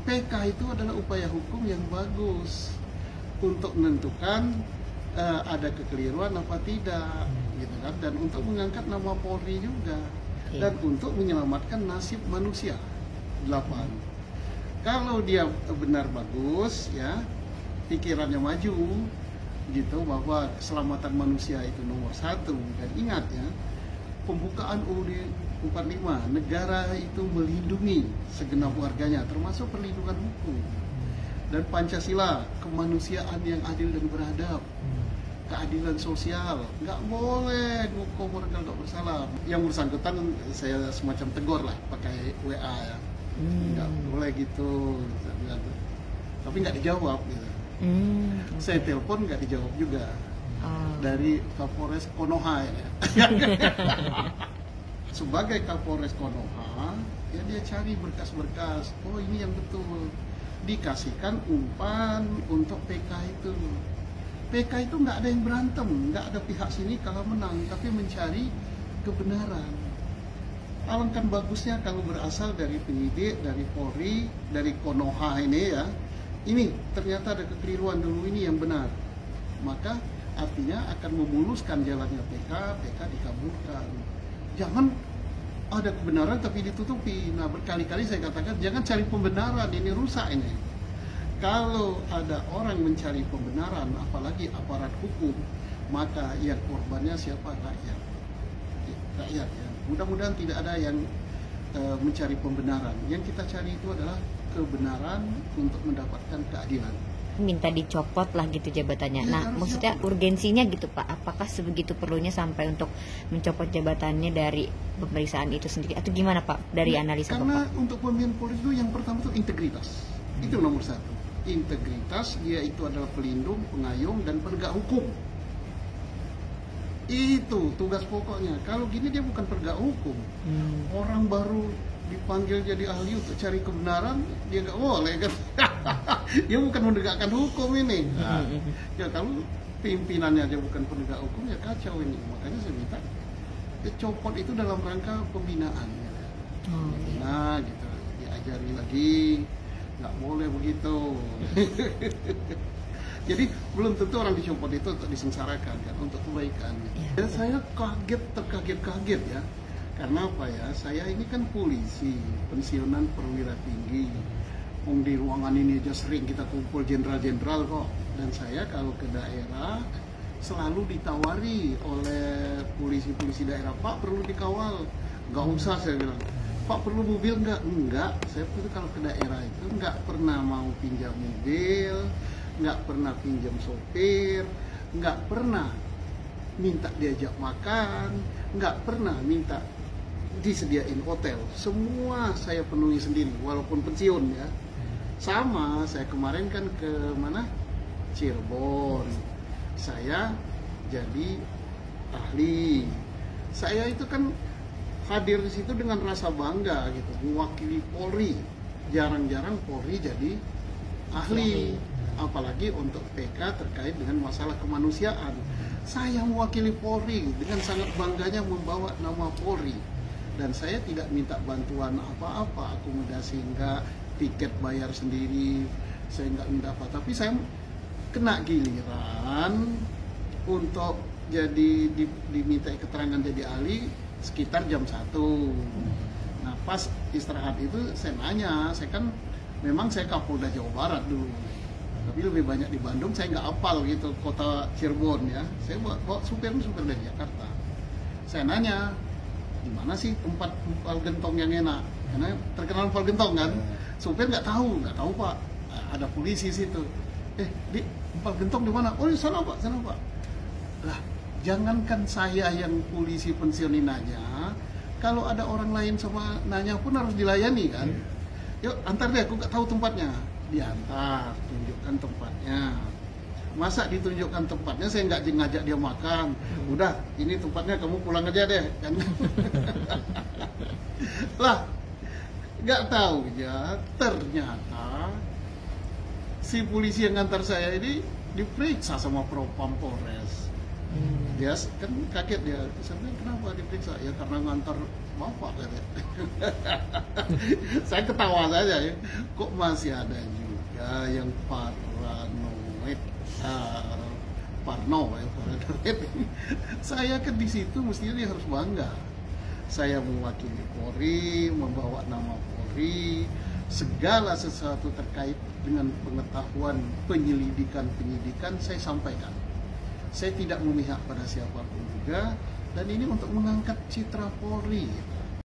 PK itu adalah upaya hukum yang bagus untuk menentukan ada kekeliruan apa tidak, gitu kan, dan untuk mengangkat nama Polri juga, dan untuk menyelamatkan nasib manusia. 8. Kalau dia benar bagus, ya, pikirannya maju, gitu, bahwa keselamatan manusia itu nomor 1. Dan ingat ya, pembukaan UUD 45, negara itu melindungi segenap warganya, termasuk perlindungan hukum. Dan Pancasila, kemanusiaan yang adil dan beradab, keadilan sosial, nggak boleh ngukum orang kalau nggak bersalah. Yang bersangkutan saya semacam tegur lah, pakai WA ya, nggak boleh gitu, tapi nggak dijawab gitu. Saya telepon nggak dijawab juga, dari Kapolres Konoha ya. Sebagai Kapolres Konoha, ya dia cari berkas-berkas, oh ini yang betul, dikasihkan umpan untuk PK itu. PK itu nggak ada yang berantem, nggak ada pihak sini kalah menang, tapi mencari kebenaran. Alangkah bagusnya kalau berasal dari penyidik, dari Polri, dari Konoha ini ya, ini ternyata ada kekeliruan dulu, ini yang benar, maka artinya akan memuluskan jalannya PK dikabulkan. Jangan ada kebenaran tapi ditutupi. Nah, berkali-kali saya katakan jangan cari pembenaran, ini rusak ini. Kalau ada orang mencari pembenaran, apalagi aparat hukum, maka yang korbannya siapa? Rakyat. Rakyat ya. Mudah-mudahan tidak ada yang mencari pembenaran. Yang kita cari itu adalah kebenaran untuk mendapatkan keadilan. Minta dicopot lah gitu jabatannya. Nah, maksudnya urgensinya gitu Pak, apakah sebegitu perlunya sampai untuk mencopot jabatannya dari pemeriksaan itu sendiri, atau gimana Pak dari analisa Bapak? Karena untuk pemimpin Polri itu yang pertama itu integritas, itu nomor 1. Integritas, dia itu adalah pelindung, pengayom, dan penegak hukum. Itu tugas pokoknya. Kalau gini dia bukan penegak hukum. Orang baru dipanggil jadi ahli untuk cari kebenaran, dia nggak boleh kan. Dia bukan menegakkan hukum ini. Nah, ya kalau pimpinannya aja bukan penegak hukum, ya kacau ini. Makanya saya minta copot itu dalam rangka pembinaan. Nah gitu, diajari lagi, nggak boleh begitu. Jadi belum tentu orang dicopot itu untuk disengsarakan kan, untuk kebaikan. Dan saya terkaget ya. Karena apa ya, saya ini kan polisi, pensiunan perwira tinggi. Di ruangan ini aja sering kita kumpul jenderal-jenderal kok. Dan saya kalau ke daerah selalu ditawari oleh polisi-polisi daerah, Pak perlu dikawal. Nggak usah, saya bilang. Pak perlu mobil nggak? Enggak. Saya itu kalau ke daerah itu nggak pernah mau pinjam mobil, nggak pernah pinjam sopir, nggak pernah minta diajak makan, nggak pernah minta disediain hotel. Semua saya penuhi sendiri, walaupun pensiun ya. Sama, saya kemarin kan ke mana? Cirebon. Saya jadi ahli. Saya itu kan hadir di situ dengan rasa bangga gitu, mewakili Polri. Jarang-jarang Polri jadi ahli, apalagi untuk PK terkait dengan masalah kemanusiaan. Saya mewakili Polri dengan sangat bangganya membawa nama Polri. Dan saya tidak minta bantuan apa-apa, akomodasi enggak, tiket bayar sendiri, saya enggak minta apa. Tapi saya kena giliran untuk jadi diminta keterangan jadi ahli sekitar jam 1. Nah pas istirahat itu saya nanya, saya kan memang saya Kapolda Jawa Barat dulu, tapi lebih banyak di Bandung, saya nggak hafal gitu kota Cirebon ya. Saya bawa supir dari Jakarta. Saya nanya, di mana sih tempat empal gentong yang enak? Karena terkenal empal gentong kan. Supir nggak tahu Pak. Ada polisi situ. Di empal gentong di mana? Oh di sana Pak, sana Pak. Lah, jangankan saya yang polisi pensiun ini nanya, kalau ada orang lain sama nanya pun harus dilayani kan. Yuk antar deh, aku nggak tahu tempatnya. Diantar, tunjukkan tempatnya. Masa ditunjukkan tempatnya saya nggak ngajak dia makan, udah ini tempatnya kamu pulang aja deh kan. Lah nggak tahu ya, ternyata si polisi yang ngantar saya ini diperiksa sama Propam Polres. Dia kan kaget dia. Saya bilang, kenapa diperiksa? Ya karena ngantar bapak katanya. Saya ketawa saja ya. Kok masih ada juga yang paranoid, paranoid. Saya kan di situ mestinya dia harus bangga. Saya mewakili Polri, membawa nama Polri, segala sesuatu terkait dengan pengetahuan penyidikan saya sampaikan. Saya tidak memihak pada siapapun juga, dan ini untuk mengangkat citra Polri.